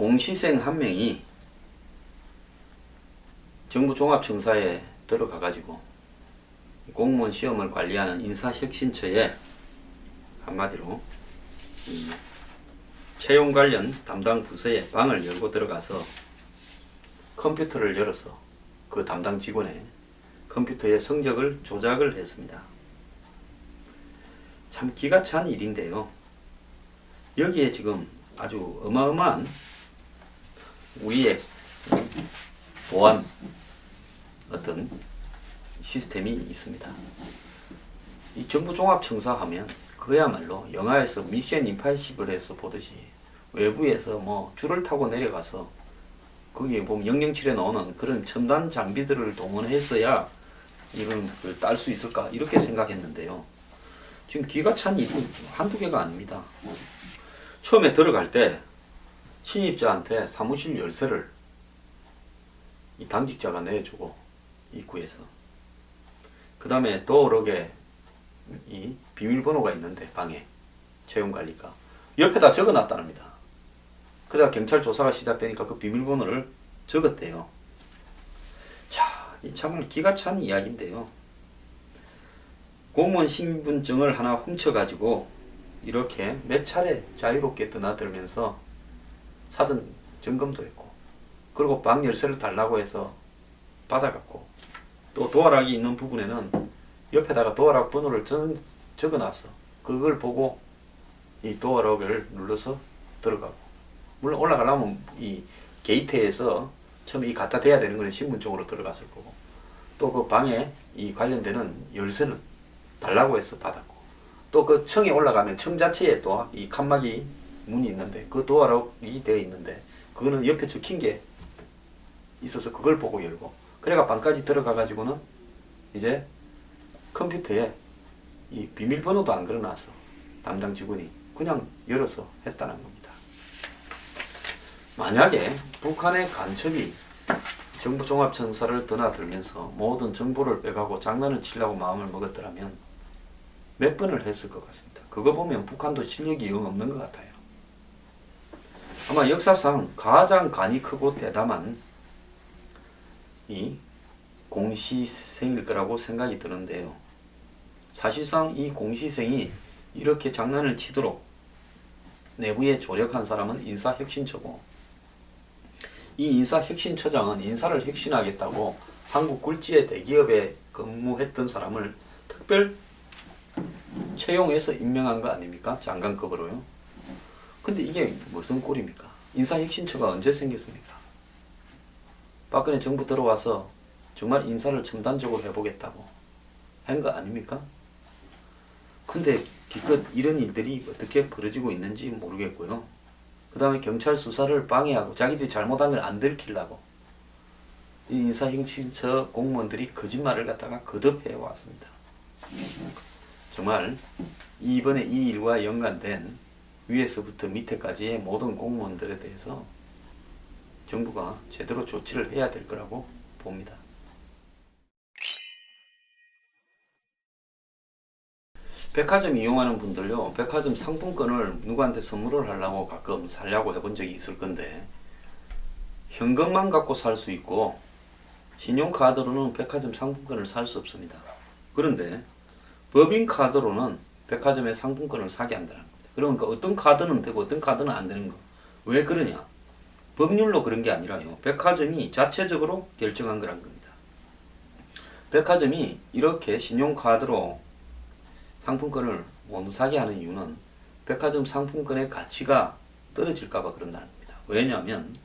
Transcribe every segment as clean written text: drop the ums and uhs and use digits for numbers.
공시생 한 명이 정부 종합청사에 들어가 가지고 공무원 시험을 관리하는 인사혁신처에 한마디로 채용 관련 담당 부서에 방을 열고 들어가서 컴퓨터를 열어서 그 담당 직원의 컴퓨터의 성적을 조작을 했습니다. 참 기가 찬 일인데요. 여기에 지금 아주 어마어마한 우리의 보안 어떤 시스템이 있습니다. 이 정부종합청사 하면 그야말로 영화에서 미션 임파서블 해서 보듯이 외부에서 뭐 줄을 타고 내려가서 거기에 보면 007에 나오는 그런 첨단 장비들을 동원해서야 이런 걸 딸 수 있을까 이렇게 생각했는데요. 지금 기가 찬 일이 한두 개가 아닙니다. 처음에 들어갈 때 신입자한테 사무실 열쇠를 이 당직자가 내주고 입구에서 그 다음에 도어록에 이 비밀번호가 있는데 방에 채용관리가 옆에다 적어놨답니다. 그러다 경찰 조사가 시작되니까 그 비밀번호를 적었대요. 자, 이 정말 기가 찬 이야기인데요. 공무원 신분증을 하나 훔쳐가지고 이렇게 몇 차례 자유롭게 드나들면서 사전 점검도 했고, 그리고 방 열쇠를 달라고 해서 받아갔고, 또 도어락이 있는 부분에는 옆에다가 도어락 번호를 적어놨어. 그걸 보고 이 도어락을 눌러서 들어가고, 물론 올라가려면 이 게이트에서 처음에 이 갖다 대야 되는 거는 신분증으로 들어갔을 거고, 또 그 방에 이 관련되는 열쇠는 달라고 해서 받았고, 또 그 층에 올라가면 층 자체에 또 이 칸막이 문이 있는데 그 도어락이 되어 있는데 그거는 옆에 적힌 게 있어서 그걸 보고 열고, 그래가 방까지 들어가 가지고는 이제 컴퓨터에 이 비밀번호도 안 걸어놨어. 담당 직원이 그냥 열어서 했다는 겁니다. 만약에 북한의 간첩이 정부종합청사를 드나들면서 모든 정보를 빼가고 장난을 치려고 마음을 먹었더라면 몇 번을 했을 것 같습니다. 그거 보면 북한도 실력이 영 없는 것 같아요. 아마 역사상 가장 간이 크고 대담한 이 공시생일 거라고 생각이 드는데요. 사실상 이 공시생이 이렇게 장난을 치도록 내부에 조력한 사람은 인사혁신처고, 이 인사혁신처장은 인사를 혁신하겠다고 한국 굴지의 대기업에 근무했던 사람을 특별 채용해서 임명한 거 아닙니까? 장관급으로요. 근데 이게 무슨 꼴입니까? 인사혁신처가 언제 생겼습니까? 박근혜 정부 들어와서 정말 인사를 첨단적으로 해보겠다고 한 거 아닙니까? 근데 기껏 이런 일들이 어떻게 벌어지고 있는지 모르겠고요. 그 다음에 경찰 수사를 방해하고 자기들이 잘못한 걸 안 들키려고 이 인사혁신처 공무원들이 거짓말을 갖다가 거듭해 왔습니다. 정말 이번에 이 일과 연관된 위에서부터 밑에까지의 모든 공무원들에 대해서 정부가 제대로 조치를 해야 될 거라고 봅니다. 백화점 이용하는 분들요, 백화점 상품권을 누구한테 선물을 하려고 가끔 사려고 해본 적이 있을 건데, 현금만 갖고 살 수 있고 신용카드로는 백화점 상품권을 살 수 없습니다. 그런데 법인카드로는 백화점의 상품권을 사게 한다는 겁니다. 그러니까 어떤 카드는 되고 어떤 카드는 안 되는 거. 왜 그러냐? 법률로 그런 게 아니라요, 백화점이 자체적으로 결정한 거란 겁니다. 백화점이 이렇게 신용카드로 상품권을 못 사게 하는 이유는 백화점 상품권의 가치가 떨어질까봐 그런다는 겁니다. 왜냐하면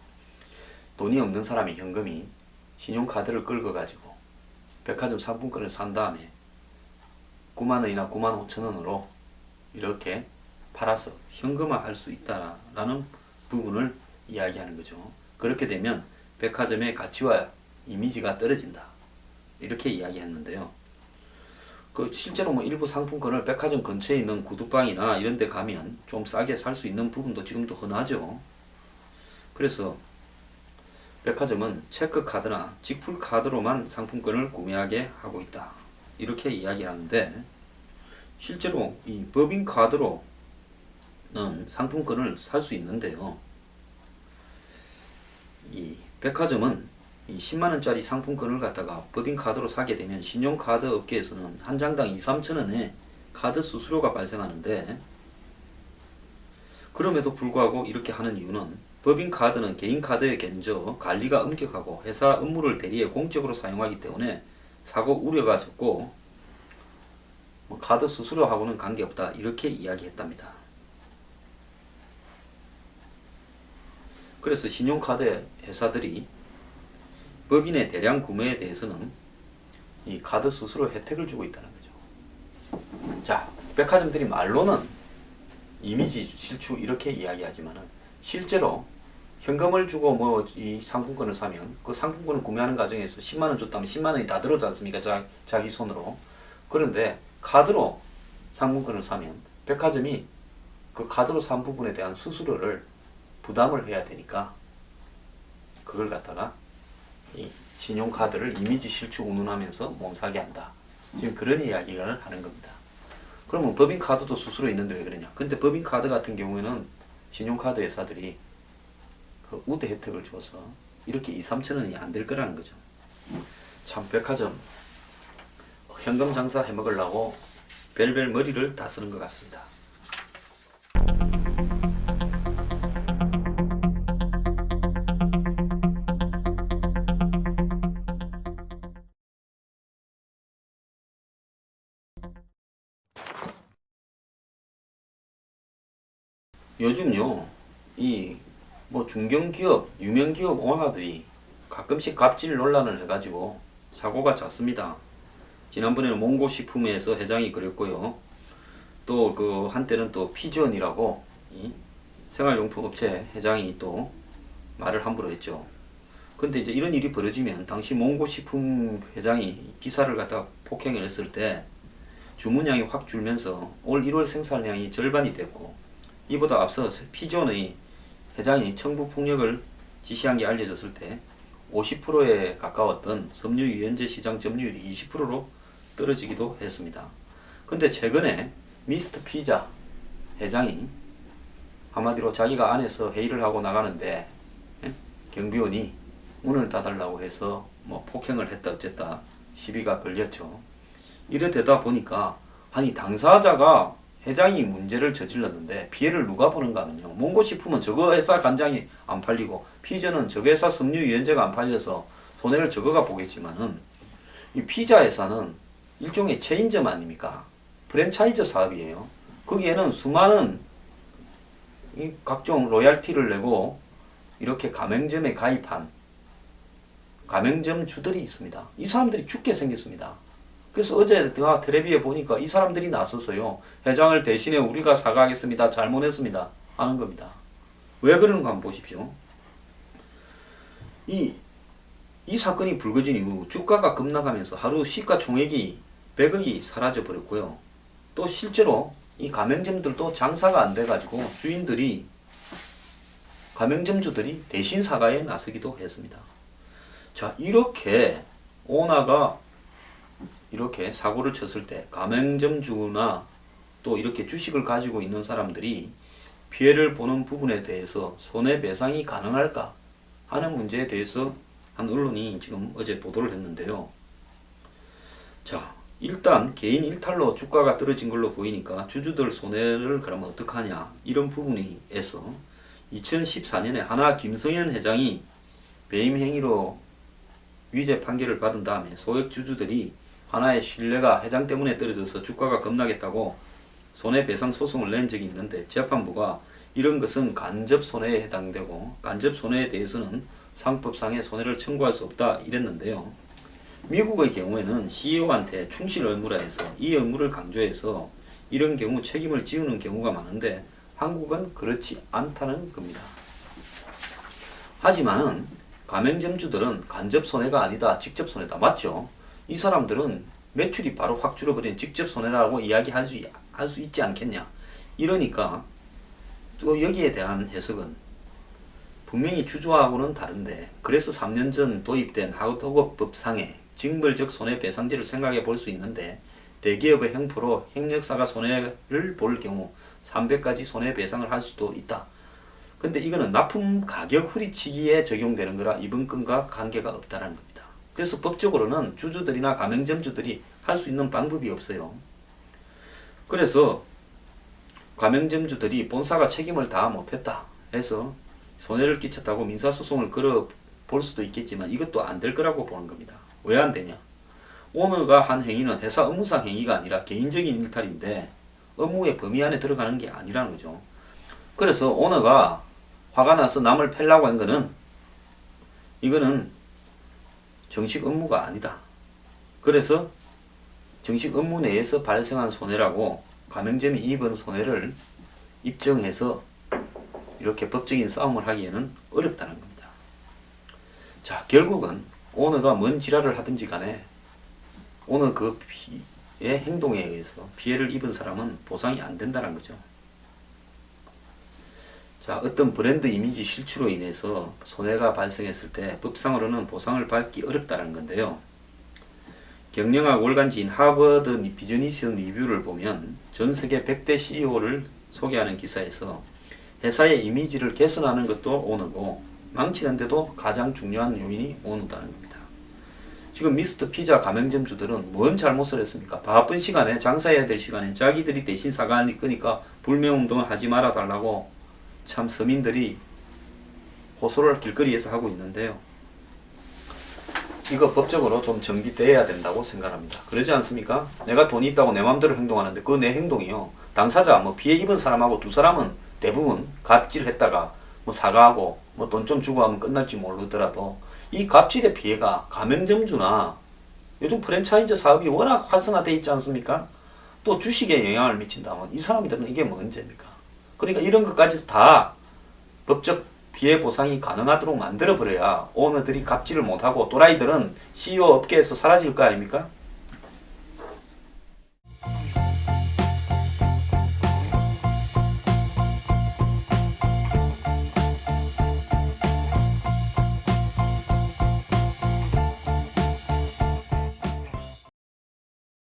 돈이 없는 사람이 현금이 신용카드를 긁어가지고 백화점 상품권을 산 다음에 9만원이나 9만 5천원으로 이렇게 팔아서 현금화할 수 있다라는 부분을 이야기하는 거죠. 그렇게 되면 백화점의 가치와 이미지가 떨어진다, 이렇게 이야기했는데요. 그 실제로 뭐 일부 상품권을 백화점 근처에 있는 구두방이나 이런 데 가면 좀 싸게 살 수 있는 부분도 지금도 흔하죠. 그래서 백화점은 체크카드나 직불카드로만 상품권을 구매하게 하고 있다, 이렇게 이야기하는데, 실제로 이 법인카드로는 상품권을 살 수 있는데요, 이 백화점은 이 10만원짜리 상품권을 갖다가 법인카드로 사게 되면 신용카드 업계에서는 한 장당 2, 3천원의 카드 수수료가 발생하는데, 그럼에도 불구하고 이렇게 하는 이유는 법인카드는 개인카드에 견저 관리가 엄격하고 회사 업무를 대리해 공적으로 사용하기 때문에 사고 우려가 적고 카드 수수료하고는 관계없다, 이렇게 이야기했답니다. 그래서 신용카드 회사들이 법인의 대량 구매에 대해서는 이 카드 수수료 혜택을 주고 있다는 거죠. 자, 백화점들이 말로는 이미지 실축 이렇게 이야기하지만은 실제로 현금을 주고 뭐 이 상품권을 사면 그 상품권을 구매하는 과정에서 10만원 줬다면 10만원이 다 들어오지 않습니까? 자기 손으로. 그런데 카드로 상품권을 사면 백화점이 그 카드로 산 부분에 대한 수수료를 부담을 해야 되니까 그걸 갖다가 이 신용카드를 이미지 실축 운운하면서 못 사게 한다. 지금 그런 이야기를 하는 겁니다. 그러면 법인카드도 수수료 있는데 왜 그러냐? 근데 법인카드 같은 경우에는 신용카드 회사들이 그 우대 혜택을 줘서 이렇게 2, 3천원이 안 될 거라는 거죠. 참 백화점 현금 장사 해 먹으려고 별별 머리를 다 쓰는 것 같습니다. 요즘요, 이 뭐 중견기업, 유명기업 오너들이 가끔씩 갑질 논란을 해가지고 사고가 잦습니다. 지난번에는 몽고식품에서 회장이 그랬고요. 또 그 한때는 또 피지언이라고 이 생활용품 업체 회장이 또 말을 함부로 했죠. 근데 이제 이런 일이 벌어지면 당시 몽고식품 회장이 기사를 갖다 폭행을 했을 때 주문량이 확 줄면서 올 1월 생산량이 절반이 됐고, 이보다 앞서 피지언의 회장이 청부폭력을 지시한 게 알려졌을 때 50%에 가까웠던 섬유유연제 시장 점유율이 20%로 떨어지기도 했습니다. 근데 최근에 미스터 피자 회장이 한마디로 자기가 안에서 회의를 하고 나가는데 경비원이 문을 닫으려고 해서 뭐 폭행을 했다 어쨌다 시비가 걸렸죠. 이래 되다 보니까 아니 당사자가 회장이 문제를 저질렀는데 피해를 누가 보는가 하면요, 몽고식품은 저거 회사 간장이 안 팔리고 피자는 저거 회사 섬유유연제가 안 팔려서 손해를 저거가 보겠지만은 이 피자 회사는 일종의 체인점 아닙니까? 프랜차이즈 사업이에요. 거기에는 수많은 이 각종 로얄티를 내고 이렇게 가맹점에 가입한 가맹점 주들이 있습니다. 이 사람들이 죽게 생겼습니다. 그래서 어제 텔레비에 보니까 이 사람들이 나서서요, 회장을 대신에 우리가 사과하겠습니다, 잘못했습니다 하는 겁니다. 왜 그러는가 한번 보십시오. 이 사건이 불거진 이후 주가가 급락하면서 하루 시가총액이 100억이 사라져 버렸고요. 또 실제로 이 가맹점들도 장사가 안 돼가지고 주인들이 가맹점주들이 대신 사과에 나서기도 했습니다. 자, 이렇게 오너가 이렇게 사고를 쳤을 때 가맹점주나 또 이렇게 주식을 가지고 있는 사람들이 피해를 보는 부분에 대해서 손해배상이 가능할까 하는 문제에 대해서 한 언론이 지금 어제 보도를 했는데요. 자, 일단 개인 일탈로 주가가 떨어진 걸로 보이니까 주주들 손해를 그러면 어떡하냐, 이런 부분에서 2014년에 하나 김성현 회장이 배임 행위로 위제 판결을 받은 다음에 소액 주주들이 하나의 신뢰가 회장 때문에 떨어져서 주가가 급락했다고 손해배상 소송을 낸 적이 있는데, 재판부가 이런 것은 간접 손해에 해당되고 간접 손해에 대해서는 상법상의 손해를 청구할 수 없다 이랬는데요. 미국의 경우에는 CEO한테 충실 의무라 해서 이 의무를 강조해서 이런 경우 책임을 지우는 경우가 많은데 한국은 그렇지 않다는 겁니다. 하지만은 가맹점주들은 간접 손해가 아니다, 직접 손해다. 맞죠? 이 사람들은 매출이 바로 확 줄어버린 직접 손해라고 이야기할 수 있지 않겠냐. 이러니까 또 여기에 대한 해석은 분명히 주주하고는 다른데, 그래서 3년 전 도입된 하도급법상의 징벌적 손해배상제를 생각해 볼 수 있는데, 대기업의 횡포로 횡력사가 손해를 볼 경우 300가지 손해배상을 할 수도 있다. 근데 이거는 납품 가격 후리치기에 적용되는 거라 이번 건과 관계가 없다는 겁니다. 그래서 법적으로는 주주들이나 가맹점주들이 할 수 있는 방법이 없어요. 그래서 가맹점주들이 본사가 책임을 다 못했다 해서 손해를 끼쳤다고 민사소송을 걸어 볼 수도 있겠지만 이것도 안 될 거라고 보는 겁니다. 왜 안 되냐? 오너가 한 행위는 회사 업무상 행위가 아니라 개인적인 일탈인데 업무의 범위 안에 들어가는 게 아니라는 거죠. 그래서 오너가 화가 나서 남을 패려고 한 거는 이거는 정식 업무가 아니다. 그래서 정식 업무 내에서 발생한 손해라고 가맹점이 입은 손해를 입증해서 이렇게 법적인 싸움을 하기에는 어렵다는 겁니다. 자, 결국은 오너가 뭔 지랄을 하든지 간에 오너 그 피의 행동에 의해서 피해를 입은 사람은 보상이 안 된다는 거죠. 자, 어떤 브랜드 이미지 실추로 인해서 손해가 발생했을 때 법상으로는 보상을 받기 어렵다는 건데요. 경영학 월간지인 하버드 비즈니스 리뷰를 보면 전 세계 100대 CEO를 소개하는 기사에서 회사의 이미지를 개선하는 것도 오너고 망치는데도 가장 중요한 요인이 오너다는 겁니다. 지금 미스터 피자 가맹점주들은 뭔 잘못을 했습니까? 바쁜 시간에 장사해야 될 시간에 자기들이 대신 사과할 거니까 불매운동을 하지 말아 달라고 참 서민들이 호소를 길거리에서 하고 있는데요. 이거 법적으로 좀 정비돼야 된다고 생각합니다. 그러지 않습니까? 내가 돈이 있다고 내 마음대로 행동하는데 그 내 행동이요. 당사자 뭐 피해 입은 사람하고 두 사람은 대부분 갑질했다가 뭐 사과하고 뭐 돈 좀 주고 하면 끝날지 모르더라도 이 갑질의 피해가 가맹점주나 요즘 프랜차이즈 사업이 워낙 활성화되어 있지 않습니까? 또 주식에 영향을 미친다면 이 사람들은 이게 문제입니까? 그러니까 이런 것까지 다 법적 피해 보상이 가능하도록 만들어버려야 오너들이 갑질을 못하고 또라이들은 CEO 업계에서 사라질 거 아닙니까?